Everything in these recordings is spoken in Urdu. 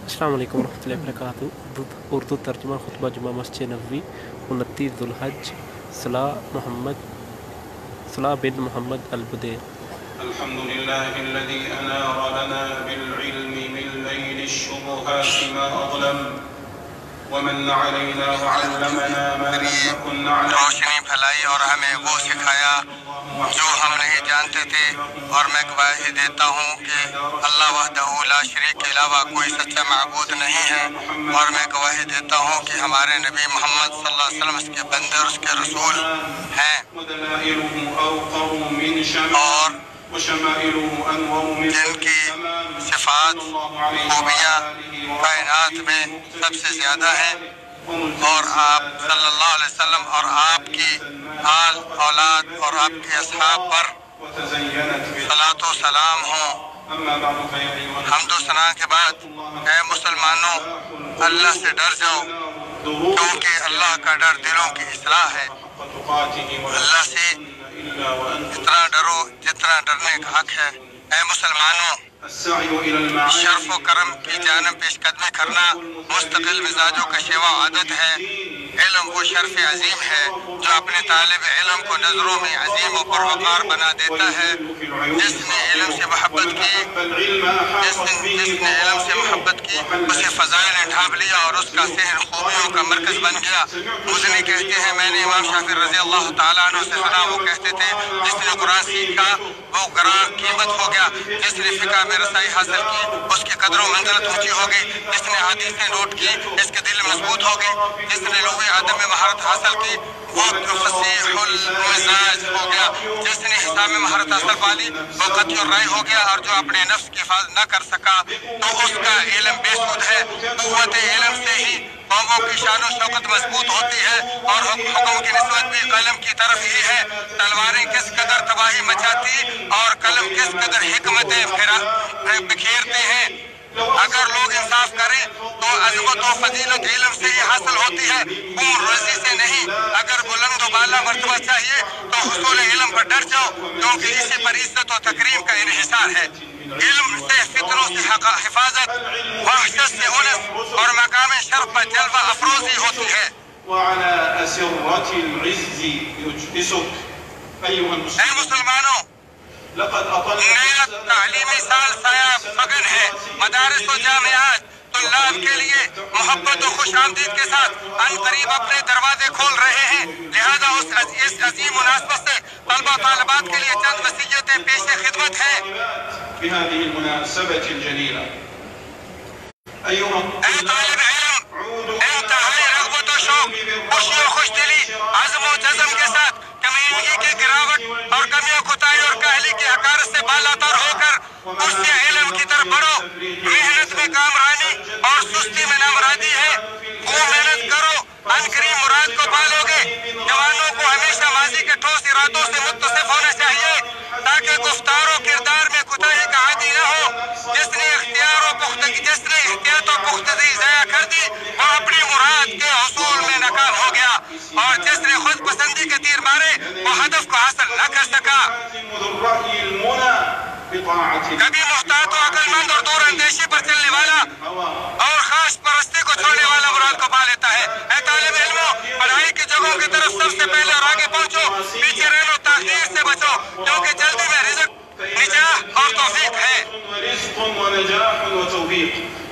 السلام علیکم ورحمۃ اللہ وبرکاتہ۔ اردو ترجمہ خطبہ جمعہ مسجد نبوی 29 ذوالحج صلاح بن محمد البدیر۔ الحمد لله الذي أنار لنا بالعلم من ليل الشبهات ما أظلم ومن علينا وعلمنا ما لم نكن نعلم۔ روشنی پھیلائی اور ہمیں وہ سکھایا جو ہم نہیں جانتے تھے، اور میں گواہی دیتا ہوں کہ اللہ وحدہ لا شریک کے علاوہ کوئی سچا معبود نہیں ہے، اور میں گواہی دیتا ہوں کہ ہمارے نبی محمد صلی اللہ علیہ وسلم اس کے بندے اور اس کے رسول ہیں، اور جن کی صفات خوبیاں کائنات میں سب سے زیادہ ہیں، اور آپ صلی اللہ علیہ وسلم اور آپ کی آل اولاد اور آپ کے اصحاب پر صلاۃ و سلام ہوں۔ حمد و ثنا کے بعد اے مسلمانوں، اللہ سے ڈر جاؤ، کیونکہ اللہ کا ڈر دلوں کی اصلاح ہے۔ اللہ سے اتنا ڈرو جتنا ڈرنے کا حق ہے۔ اے مسلمانوں، شرف و کرم کی جانب پیش قدمی کرنا مستقل مزاجوں کا شیوا عادت ہے۔ علم وہ شرف عظیم ہے جو اپنے طالب علم کو نظروں میں عظیم و پروقار بنا دیتا ہے۔ جس نے علم سے محبت کی اسے فضائل نے ڈھانپ لیا اور اس کا ذہن خوبیوں کا مرکز بن گیا۔ مزنی کہتے ہیں، میں نے امام شافعی رضی اللہ تعالیٰ عنہ سے سنا، وہ کہتے تھے جس نے قرآن سیکھا وہ گراں قیمت ہو گیا، جس نے فقہ میں رسائی حاصل کی اس کی قدر و منزلت اونچی ہو گئی، جس نے حدیثیں نوٹ کی اس کے دل مضبوط ہو گئی، جس نے لغوی ادب میں مہارت حاصل کی وہ فصیح المزاج ہو گیا، جس نے حساب میں مہارت حاصل پا لی وہ قطعی الرائے ہو گیا، اور جو اپنے نفس کی حفاظت نہ کر سکا تو اس کا علم بے سود ہے۔ قوت علم سے ہی قوموں کی شان و شوکت مضبوط ہوتی ہے، اور حکم کی نسبت بھی قلم کی طرف ہی ہے۔ تلواریں کس قدر تباہی مچاتی اور قلم کس قدر حکمتیں بکھیرتے ہیں۔ اگر لوگ انصاف کریں تو عظمت و فضیلت علم سے ہی حاصل ہوتی ہے، خون روزی سے نہیں۔ اگر بلند و بالا مرتبہ چاہیے تو حصول علم پر ڈر جاؤ، کیونکہ اسی پر عزت و تکریم کا انحصار ہے۔ علم سے فطروں سے حفاظت، وحشت سے انس اور مقام شرف پر جلوہ افروزی ہوتی ہے۔ اے مسلمانوں، نیا تعلیمی سال سایہ فگن ہے۔ مدارس و جامعات طلاب کے لیے محبت و خوش آمدید کے ساتھ ان قریب اپنے دروازے کھول رہے ہیں، لہذا اس عظیم مناسبت سے طلبہ و طالبات کے لیے چند وصیتیں پیش خدمت ہیں۔ اے طالب علم، انتہائی رغبت و شوق، خوشی و خوش دلی، عزم و جزم کے ساتھ کمینگی کی گراوٹ اور کمیوں کوتاہی اور کاہلی کی حقارت سے بالاتر ہو کر اس سے علم کی طرف بڑھو۔ محنت میں کامرانی اور سستی میں نامرادی ہے، خوب محنت کرو، ان قریب مراد کو پالو گے۔ جوانوں کو ہمیشہ ماضی کے ٹھوس ارادوں سے متصف ہونا چاہیے تاکہ گفتار و کردار میں کوتاہی کا عادی نہ ہو۔ جس نے احتیاط و پختگی ضائع کر دی وہ اپنی مراد کے حصول میں ناکام ہو گیا، اور جس نے خود پسندی کے تیر مارے وہ ہدف کو حاصل نہ کر سکا۔ کبھی محتاط و عقل مند اور دور اندیشی پر چلنے والا اور خاص پرستی کو چھوڑنے والا مراد کو پا لیتا ہے۔ اے طالب علموں، پڑھائی کی جگہوں کی طرف سب سے پہلے اور آگے پہنچو، پیچھے رہنو، تاخیر سے بچو، کیونکہ جلدی میں رزق، نجاح اور توفیق ہے۔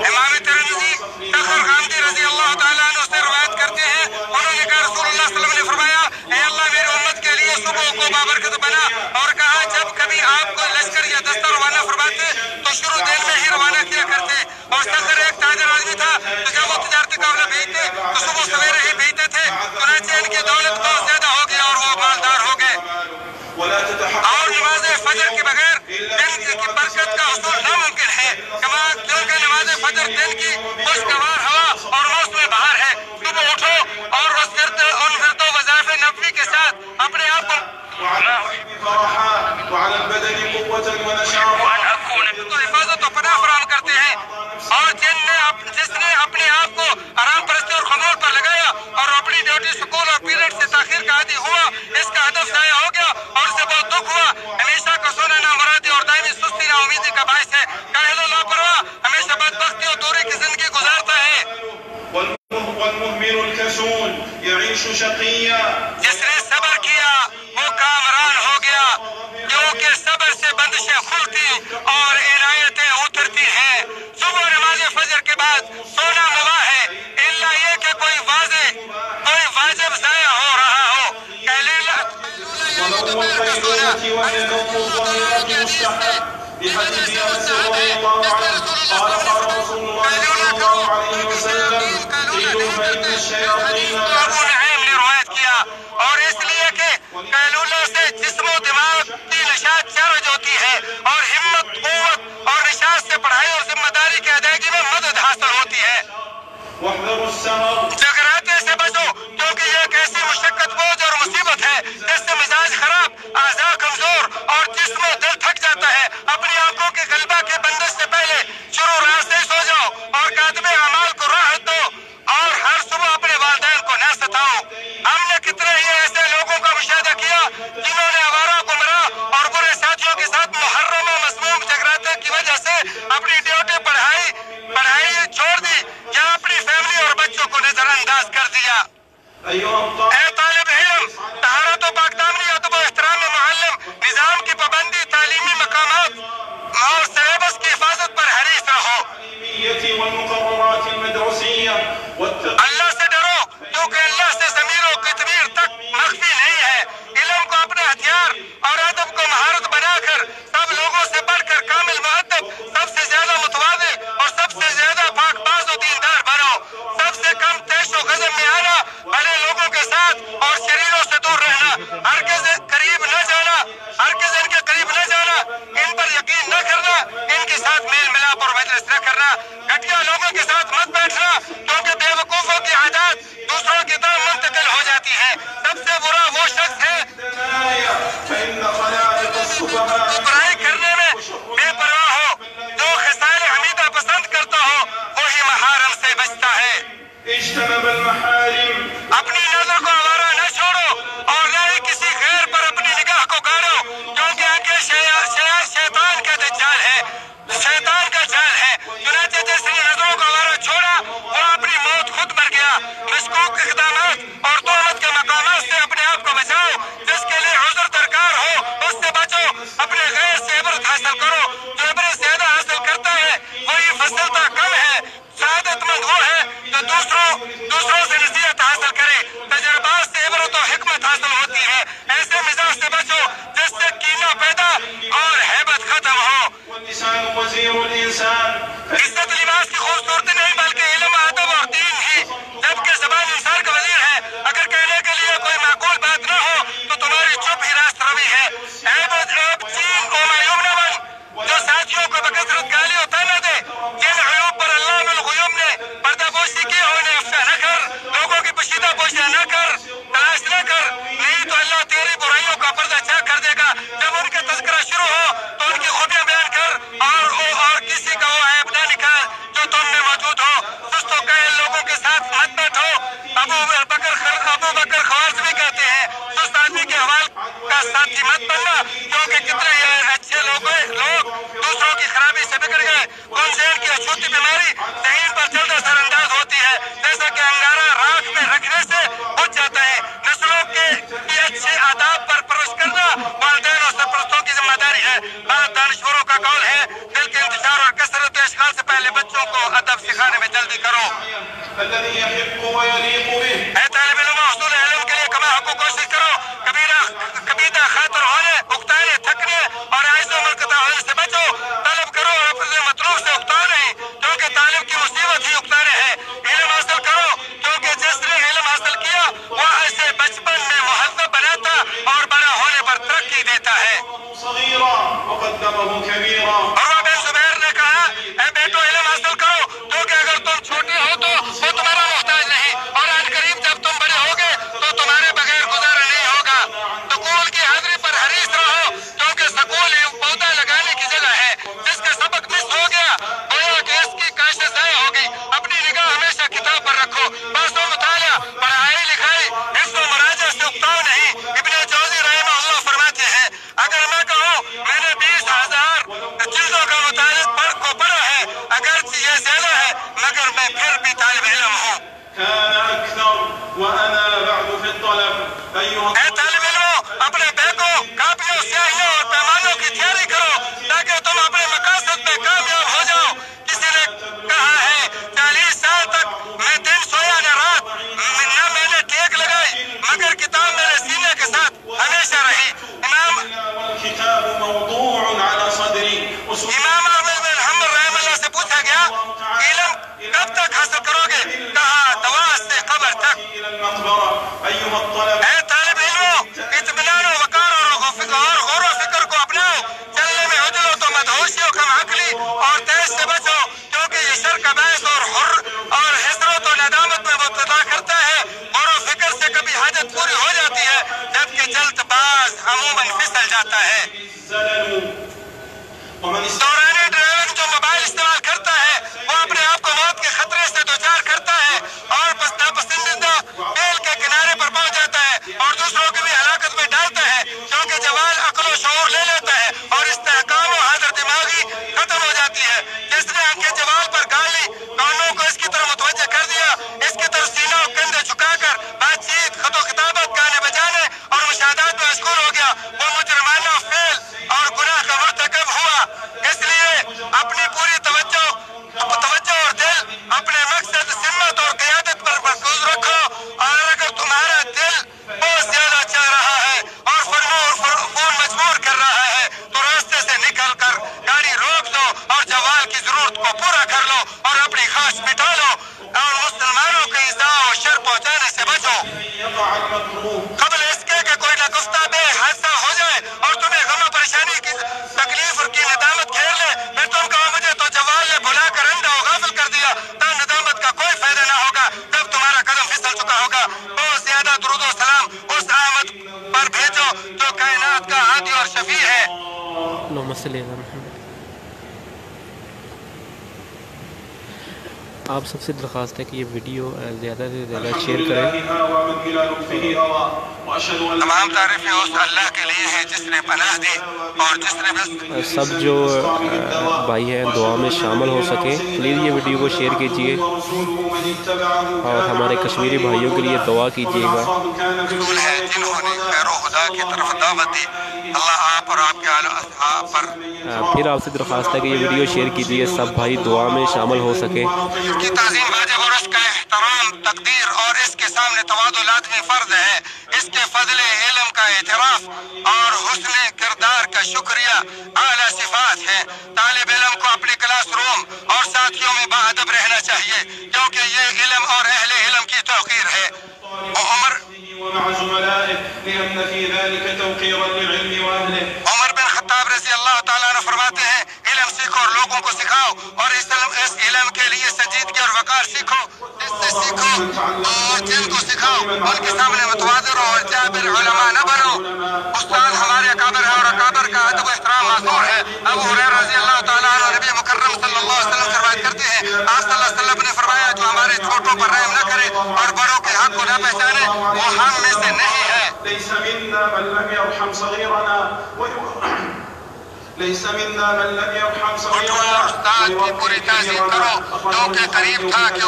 امام ترمذی فخر غامدی رضی اللہ تعالیٰ عنہ سے روایت کرتے ہیں، انہوں نے کہا رسول اللہ صلی اللہ علیہ وسلم نے فرمایا، اے اللہ میری امت کے لیے صبح کو بابرکت بنا، اور کہا جب کبھی آپ کو لشکر یا دستہ روانہ فرماتے تو شروع دن میں ہی روانہ کیا کرتے، اور سخر ایک تاجر آدمی تھا تو جب وہ تجارتی قافلہ بھیجتے تو صبح سویرے ہی بھیجتے تھے، چنانچہ ان کی دولت بہت زیادہ ہو گئی اور وہ مالدار ہو گئے۔ اور نماز فجر کے بغیر دن کی برکت کا حصول ناممکن ہے، کیونکہ نماز فجر دن کی خوشگوار ہوا اور موسم بہار ہے۔ صبح اٹھو اور ان ورد و وظائف نبوی کے ساتھ اپنے آپ کو تو حفاظت و پناہ فراہم کرتے ہیں، اور جس نے اپنے آپ کو آرام پرستی اور خمول پر لگایا اور اپنی ڈیوٹی سکول اور پیریڈ سے تاخیر کا عادی ہوا، اس کا ہدف ضائع ہو گیا اور اسے بہت دکھ ہوا۔ ہمیشہ کا سونا نامرادی اور دائمی سستی نا امیدی کا باعث ہے۔ کاہل و لاپرواہ ہمیشہ بدبختی اور دوری کی زندگی جس نے صبر کیا وہ کامران ہو گیا، کیونکہ صبر سے بندشیں کھلتی اور عنایتیں اترتی ہیں۔ صبح نماز فجر کے بعد سونا مباح ہے، الا یہ کہ کوئی واجب ضائع ہو رہا ہو۔ بحديث أنس رضي الله عنه قال قال رسول الله صلى الله عليه وسلم قيلوا فإن الشياطين ابو نعیم نے روایت کیا، اور اس لیے کہ قیلولہ سے جسم و دماغ کی نشاط چرج ہوتی ہے، اور ہمت، قوت اور نشاط سے پڑھائی اور ذمہ داری کی ادائیگی میں مدد حاصل ہوتی ہے۔ واحذروا السهر، جغراتے سے بچو، کیونکہ یہ ایک ایسی مشقت، بوجھ اور مصیبت ہے جس سے مزاج خراب، اعضاء کمزور اور جسم و دل تھک جاتا ہے۔ اپنی آنکھوں کے غلبہ کے بندش سے پہلے شروع رات سے سو جاؤ اور کاتب اعمال کو راحت دو، اور ہر صبح اپنے والدین کو نہ ستاؤ۔ ہم نے کتنے ہی ایسے لوگوں کا مشاہدہ کیا جنہوں نے آوارہ گمراہ اور برے ساتھیوں کے ساتھ محرم و مذموم جغراتے کی وجہ سے اپنی ڈیوٹی پڑھائی چھوڑ دی، یا اپنی فیملی اور بچوں کو نظر انداز کر دیا۔ اے طالب علم، طہارت و پاکدامنی، ادب و احترام معلم، نظام کی پابندی، تعلیمی مقامات اور سلیبس کی حفاظت پر حریص رہو۔ اللہ سے ڈرو، کیونکہ اللہ سے ضمیر و قطمیر تک مخفی نہیں ہے۔ علم کو اپنے ہتھیار اور ادب کو مہارت بنا کر سب لوگوں سے بڑھ کر کامل مؤدب، سب سے زیادہ متواضع اور سب سے زیادہ پاک باز و دیندار بنو۔ سب سے کم تیش و غضب میں آنا، بڑے لوگوں کے ساتھ اور شریروں سے دور رہنا، ہرگز ان کے قریب نہ جانا، ان پر یقین نہ کرنا، ان کے ساتھ میل ملاپ اور مجلس نہ کرنا، گھٹیا لوگوں کے ساتھ مت بیٹھنا، کیونکہ بے وقوفوں کی عادات دوسروں کی طرف منتقل ہو جاتی ہے۔ سب سے برا وہ شخص ہے برائی کرنے میں بے پرواہ ہو، جو خصال حمیدہ پسند کرتا ہو، وہی محارم سے بچتا ہے۔ اپنی نظر کو آوارہ نہ چھوڑو اور نہ ہی کسی غیر پر اپنی نگاہ کو گاڑو، کیونکہ آنکھیں شیطان کا جال ہے۔ چنانچہ جس نے نظروں کو آوارہ چھوڑا وہ اپنی موت خود مر گیا۔ مشکوک اقدامات اور تہمت کے مقامات سے اپنے آپ کو بچاؤ۔ جس کے لیے عذر درکار ہو اس سے بچو، اپنے غیر سے عبرت حاصل کرو۔ جو عبرت زیادہ حاصل کرتا ہے وہی فضلتا کم ہے۔ سعادت مند وہ ہے جو دوسروں سے نصیحت حاصل کرے۔ تجربات سے عبرت و حکمت حاصل ہوتی ہے۔ ایسے مزاج سے بچو جس سے کینہ پیدا اور ہیبت ختم ہو۔ عزت لباس کی خوبصورتی نہیں بلکہ علم، ادب اور دین ہی، جبکہ زبان انسان کا وزیر ہے۔ اگر کہنے کے لیے کوئی معقول بات نہ ہو تو تمہاری چپ ہی راست روی ہے۔ چین او معیوب نہ بن جو ساتھیوں کو بکثرت گالی و طعنہ دے۔ جن عیوب پر اللہ الغیوب نے پردہ پوشی کی انہیں افشا نہ کر، لوگوں کی پوشیدہ پوشیدہ نہ کر، تلاش نہ کر، نہیں تو اللہ تیری برائیوں کا پردہ چاک کر دے گا۔ جب ان کا تذکرہ شروع ہو تو ان کی خوبیاں بیان کر اور کسی کا وہ عیب نہ نکال جو تم میں موجود ہو۔ سست و کاہل لوگوں کے ساتھ مت بیٹھو۔ ابو بکر خوارزمی کہتے ہیں سست آدمی کے حوال کا ساتھی مت بننا، کیونکہ کتنے اچھے لوگ دوسروں کی خرابی سے بگڑ گئے۔ ذہن کی اچھوتی بیماری ذہن پر جلد اثر انداز ہوتی ہے، جیسا کہ انگارہ راکھ میں رکھنے سے بجھ جاتا ہے۔ نسلوں کے اچھے آداب پر پرورش کرنا والدین اور سرپرستوں کی ذمہ داری ہے۔ بعض دانشوروں کا قول ہے دل کے انتشار اور کثرت اشغال سے پہلے بچوں کو ادب سکھانے میں جلدی کرو۔ اے طالب علم، حصول علم کے لیے کما حقوق کوشش کرو۔ کبیدہ خاطر ہونے، اکتانے، تھکنے اور عاجز و منقطع ہونے سے بچو۔ طلب کرو اور اپنے مطلوب سے اکتاؤ نہیں، کیونکہ طالب کی مصیبت ہی اکتانے ہے۔ علم حاصل کرو، کیونکہ جس نے علم حاصل کیا وہ اسے بچپن میں مہذب بناتا اور بڑا ہونے پر ترقی دیتا ہے۔ عروہ بن زبیر نے کہا اے بیٹو علم حاصل کرو، کیونکہ اگر تم چھوٹے ہو تو وہ تمہارا محتاج نہیں، اور عنقریب جب تم بڑے ہوگے تو تمہارے بغیر گزارا نہیں ہوگا۔ سکول کی حاضری پر حریص رہو، کیونکہ سکول پودا لگانے کی جگہ ہے۔ جس کا سبق مس ہو گیا گویا کہ اس کی کاشت ضائع جاتا ہے۔ دوران ڈرائیونگ جو موبائل استعمال کرتا ہے وہ اپنے آپ کو موت کے خطرے سے دوچار کرتا ہے اور ناپسندیدہ بیل کے کنارے پر پہنچ جاتا ہے اور دوسروں کو بھی ہلاکت میں ڈالتا ہے، کیونکہ جوال عقل و شعور لے لیتا ہے اور استحکام و حاضر دماغی ختم ہو جاتی ہے۔ جس نے آنکھیں جوال پر گاڑ لی، کانوں کو اس کی طرف متوجہ کر دیا، اس کی طرف سینہ و کندھے جھکا کر بات چیت، خط و خطابت، گانے بجانے اور مشاہدات میں مشغول ہو گیا، وہ مجرمانہ فعل اور گناہ کا مرتکب ہوا۔ اس لیے اپنی پوری توجہ اور دل اپنے مقصد، سمت اور قیادت پر مرکوز رکھو، اور اگر تمہارا دل بہت زیادہ چاہ رہا ہے اور فون مجبور کر رہا ہے تو راستے سے نکل کر گاڑی روک دو اور جوال کی ضرورت کو پورا کر لو اور اپنی خواہش مٹا لو اور مسلمانوں کو ایذا و شر پہنچانے سے بچو، قبل اس کے کہ کوئی ناگفتہ بے حادثہ ہو جائے اور تمہیں غم و پریشانی کی تکلیف اور کی ندامت گھیر لے۔ میں تم کہو مجھے تو جوال نے بلا کر اندھا و غافل کر دیا، تب ندامت کا کوئی فائدہ نہ ہوگا، تب تمہارا قدم پھسل چکا ہوگا۔ بہت زیادہ درود و سلام اس احمد پر بھیجو جو کائنات کا ہادی اور شفیع ہے۔ اللہم صلی علی محمد۔ آپ سب سے درخواست ہے کہ یہ ویڈیو زیادہ سے زیادہ شیئر کریں۔ تمام تعریفیں اس اللہ کے لیے ہیں جس نے پناہ دی اور جس نے سب جو بھائی ہیں دعا میں شامل ہو سکیں پلیز یہ ویڈیو کو شیئر کیجئے اور ہمارے کشمیری بھائیوں کے لیے دعا کیجئے گا۔ رسول ہے جنہوں نے خیر و خدا کی طرف دعوت دی، اللہ آپ اور آپ کے آل و اصحاب پر۔ پھر آپ سے درخواست ہے کہ یہ ویڈیو شیئر کیجئے، سب بھائی دعا میں شامل ہو سکیں۔ اس کی تعظیم واجب اور اس کا احترام تقدیر اور اس کے سامنے تواضع لازمی فرض ہے۔ اس کے فضل علم کا اعتراف اور حسن کردار کا شکریہ اعلیٰ صفات ہے۔ طالب علم کو اپنے کلاس روم اور ساتھیوں میں باادب رہنا چاہیے کیونکہ یہ علم اور اہل علم کی توقیر ہے۔ عمر بن خطاب رضی اللہ تعالیٰ عنہ فرماتے ہیں علم سیکھو اور لوگوں کو سکھاؤ اور اس علم کے لیے سنجیدگی اور وقار سیکھو، جس سے سیکھو اور جن کو سکھاؤ ان کے سامنے متواضع رہو اور جابر علماء نہ بنو۔ استاد ہمارے اکابر ہیں اور اکابر کا ادب و احترام معذور ہے۔ ابو ہریرہ رضی اللہ تعالیٰ عنہ نبی مکرم صلی اللہ علیہ وسلم سے روایت کرتے ہیں، آپ صلی اللہ علیہ وسلم نے فرمایا جو ہمارے چھوٹوں پر رحم نہ کرے اور بڑوں کے حق کو نہ پہچانے وہ ہم میں سے نہیں ہے۔ اٹھو اور استاد کی پوری تعظیم کرو کیونکہ قریب تھا کہ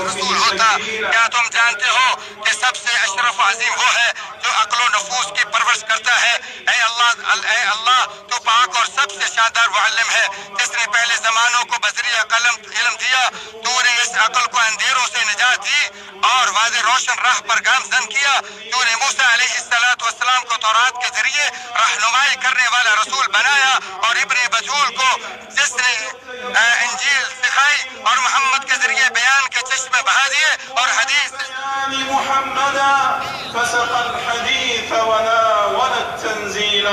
رسول ہوتا۔ کیا تم جانتے ہو کہ سب سے اشرف عظیم وہ ہے جو عقل و نفوس کی پرورش کرتا ہے؟ اے اللہ تو پاک اور سب سے شاندار معلم ہے جس نے پہلے زمانوں کو بذریعہ قلم علم دیا۔ تو نے اس عقل کو اندھیروں سے نجات دی اور واضح روشن راہ پر گامزن کیا۔ تو نے موسیٰ علیہ السلام کو تورات کے ذریعے رہنمائی کرنے والا رسول بنایا اور ابن بطول کو جس نے انجیل سکھائی اور محمد کے ذریعے بیان کے چشمے بہا دیے اور حدیث محمدا فسق الحديث وناول التنزيل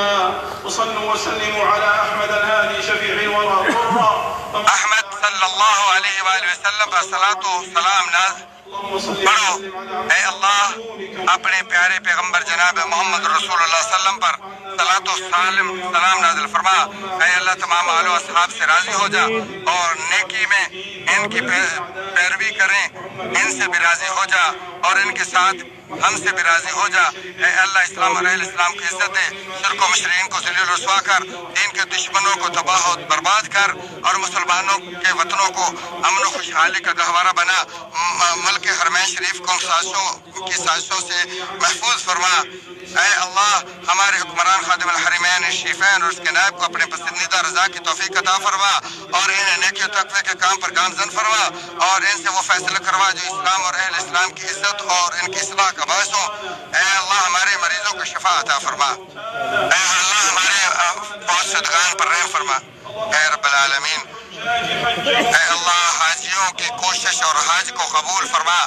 وصلوا وسلموا على احمد الهادي شفيع الورى احمد صلی اللہ علیہ وآلہ وسلم پر صلاۃ و سلام نازل پڑھو۔ اے اللہ اپنے پیارے پیغمبر جناب محمد رسول اللہ صلی اللہ علیہ وسلم پر صلاۃ و سلام نازل فرما۔ اے اللہ تمام آل و اصحاب سے راضی ہو جا اور نیکی میں ان کی پیروی کریں، ان سے بھی راضی ہو جا اور ان کے ساتھ ہم سے بھی راضی ہو جا۔ اے اللہ اسلام اور اہل اسلام کی عزت دے، شرک و مشرکین کو ذلیل و رسوا کر، دین کے دشمنوں کو تباہ و برباد کر اور مسلمانوں کے وطنوں کو امن و خوشحالی کا گہوارہ بنا۔ ملک حرمین شریف کو سازشوں سے محفوظ فرما۔ اے اللہ ہمارے حکمران خادم الحرمین الشریفین اور اس کے نائب کو اپنے پسندیدہ رضا کی توفیق عطا فرما اور انہیں نیکی و تقوی کے کام پر گامزن فرما اور ان سے وہ فیصلہ کروا جو اسلام اور اہل اسلام کی عزت اور ان کی اصلاح کا باعث ہو۔ اے اللہ ہمارے مریضوں کو شفا عطا فرما۔ اے اللہ ہمارے بہت شدگان پر رحم فرما۔ اے رب العالمین اے اللہ حاجیوں کی کوشش اور حج کو قبول فرما۔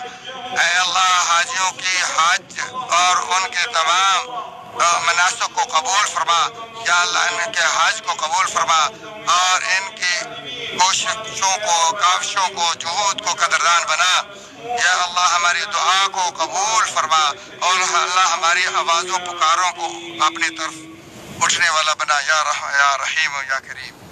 اے اللہ حاجیوں کی حج اور ان کے تمام مناسک کو قبول فرما۔ یا اللہ ان کے حج کو قبول فرما اور ان کی کوششوں کو، کاوشوں کو، جہود کو قدردان بنا۔ یا اللہ ہماری دعا کو قبول فرما، اور اللہ ہماری آوازوں پکاروں کو اپنی طرف اٹھنے والا بنا، یا رحیم یا کریم۔